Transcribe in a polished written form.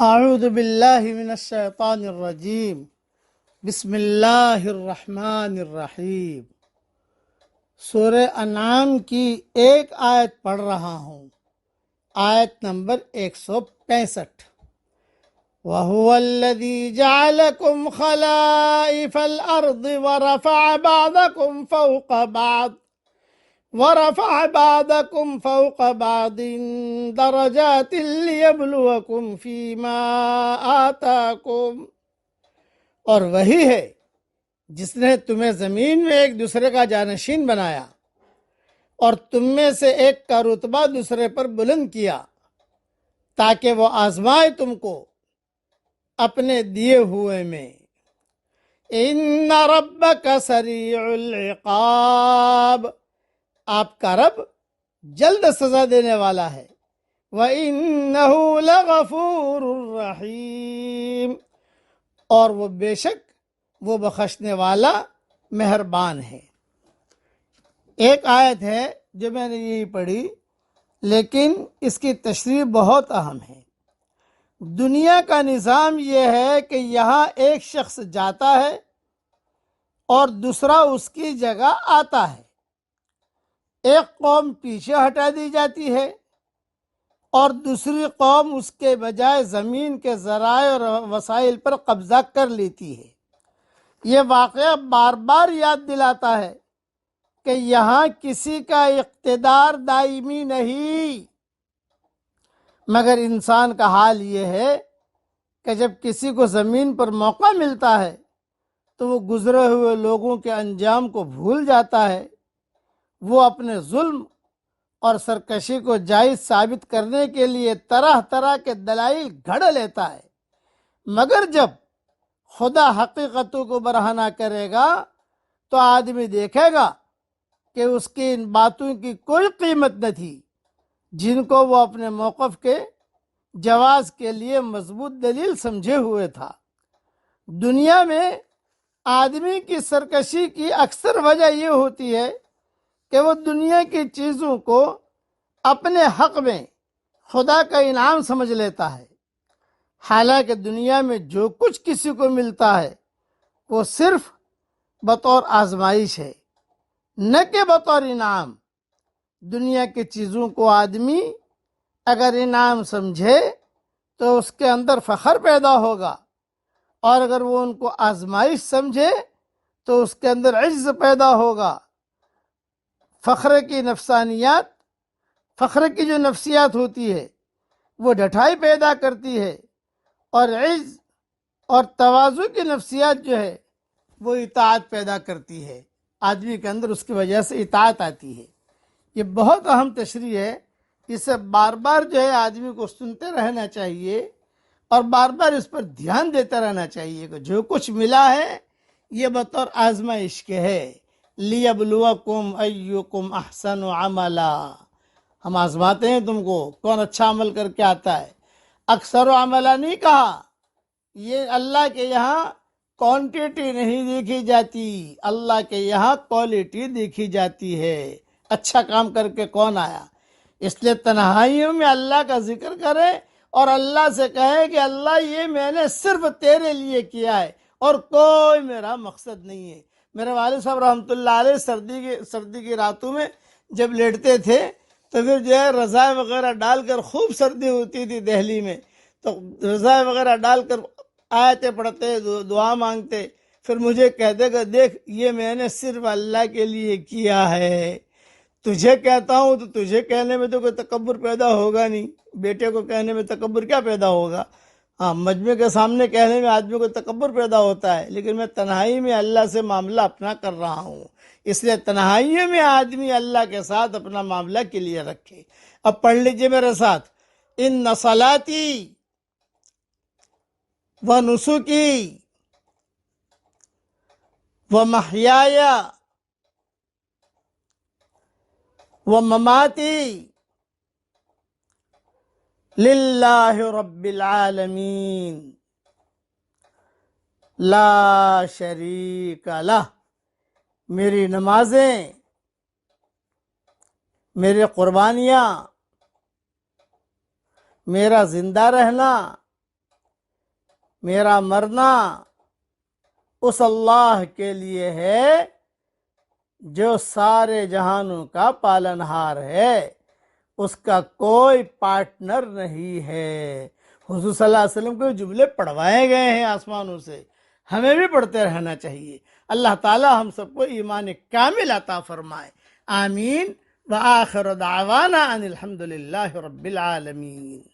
اعوذ باللہ من الشیطان الرجیم بسم اللہ الرحمن الرحیم۔ سورہ انعام کی ایک آیت پڑھ رہا ہوں، آیت نمبر 165۔ وَهُوَ الَّذِي جَعَلَكُمْ خَلَائِفَ الْأَرْضِ ورفع بعضكم فوق بعض درجات ليبلوكم فيما آتاكم، اور وہی ہے جس نے تمہیں زمین میں ایک دوسرے کا جانشین بنایا اور تم میں سے ایک کا رتبہ دوسرے پر بلند کیا تاکہ وہ آزمائے تم کو اپنے دیے ہوئے میں۔ ان ربک سریع العقاب، آپ کا رب جلد سزا دینے والا ہے۔ وَإِنَّهُ لَغَفُورٌ رَحِيمٌ، اور وہ بے شک وہ بخشنے والا مہربان ہے۔ ایک آیت ہے جو میں نے یہی پڑھی، لیکن اس کی تشریح بہت اہم ہے۔ دنیا کا نظام یہ ہے کہ یہاں ایک شخص جاتا ہے اور دوسرا اس کی جگہ آتا ہے۔ ایک قوم پیچھے ہٹا دی جاتی ہے اور دوسری قوم اس کے بجائے زمین کے ذرائع اور وسائل پر قبضہ کر لیتی ہے۔ یہ واقعہ بار بار یاد دلاتا ہے کہ یہاں کسی کا اقتدار دائمی نہیں، مگر انسان کا حال یہ ہے کہ جب کسی کو زمین پر موقع ملتا ہے تو وہ گزرے ہوئے لوگوں کے انجام کو بھول جاتا ہے۔ وہ اپنے ظلم اور سرکشی کو جائز ثابت کرنے کے لیے طرح طرح کے دلائل گھڑ لیتا ہے، مگر جب خدا حقیقتوں کو برہنہ کرے گا تو آدمی دیکھے گا کہ اس کی ان باتوں کی کوئی قیمت نہ تھی جن کو وہ اپنے موقف کے جواز کے لیے مضبوط دلیل سمجھے ہوئے تھا۔ دنیا میں آدمی کی سرکشی کی اکثر وجہ یہ ہوتی ہے کہ وہ دنیا کی چیزوں کو اپنے حق میں خدا کا انعام سمجھ لیتا ہے، حالانکہ دنیا میں جو کچھ کسی کو ملتا ہے وہ صرف بطور آزمائش ہے، نہ کہ بطور انعام۔ دنیا کی چیزوں کو آدمی اگر انعام سمجھے تو اس کے اندر فخر پیدا ہوگا، اور اگر وہ ان کو آزمائش سمجھے تو اس کے اندر عجز پیدا ہوگا۔ فخر کی جو نفسیات ہوتی ہے وہ ڈھٹائی پیدا کرتی ہے، اور عجز اور تواضع کی نفسیات جو ہے وہ اطاعت پیدا کرتی ہے۔ آدمی کے اندر اس کی وجہ سے اطاعت آتی ہے۔ یہ بہت اہم تشریح ہے، اسے بار بار جو ہے آدمی کو سنتے رہنا چاہیے اور بار بار اس پر دھیان دیتا رہنا چاہیے کہ جو کچھ ملا ہے یہ بطور آزمائش کے ہے۔ لیبلوکم ایکم احسن عملا، ہم آزماتے ہیں تم کو کون اچھا عمل کر کے آتا ہے۔ اکثر و عملہ نہیں کہا، یہ اللہ کے یہاں کوانٹیٹی نہیں دیکھی جاتی، اللہ کے یہاں کوالٹی دیکھی جاتی ہے۔ اچھا کام کر کے کون آیا؟ اس لیے تنہائیوں میں اللہ کا ذکر کرے اور اللہ سے کہے کہ اللہ یہ میں نے صرف تیرے لیے کیا ہے اور کوئی میرا مقصد نہیں ہے۔ میرے والد صاحب رحمۃ اللہ علیہ سردی کی راتوں میں جب لیٹتے تھے تو پھر جو ہے رضائی وغیرہ ڈال کر، خوب سردی ہوتی تھی دہلی میں، تو رضائی وغیرہ ڈال کر آیتیں پڑھتے، دعا مانگتے، پھر مجھے کہتے کہ دیکھ یہ میں نے صرف اللہ کے لیے کیا ہے، تجھے کہتا ہوں تو تجھے کہنے میں تو کوئی تکبر پیدا ہوگا نہیں، بیٹے کو کہنے میں تکبر کیا پیدا ہوگا؟ ہاں، مجمع کے سامنے کہنے میں آدمی کو تکبر پیدا ہوتا ہے، لیکن میں تنہائی میں اللہ سے معاملہ اپنا کر رہا ہوں۔ اس لیے تنہائیوں میں آدمی اللہ کے ساتھ اپنا معاملہ کلیئر رکھے۔ اب پڑھ لیجئے میرے ساتھ، ان صلاتی و نسکی و محیای و مماتی للہ رب العالمین لا شریک لہ، میری نمازیں، میری قربانیاں، میرا زندہ رہنا، میرا مرنا اس اللہ کے لیے ہے جو سارے جہانوں کا پالنہار ہے، اس کا کوئی پارٹنر نہیں ہے۔ حضور صلی اللہ علیہ وسلم کو جملے پڑھوائے گئے ہیں آسمانوں سے، ہمیں بھی پڑھتے رہنا چاہیے۔ اللہ تعالی ہم سب کو ایمان کامل عطا فرمائے، آمین۔ وآخر دعوانا ان الحمد للہ رب العالمین۔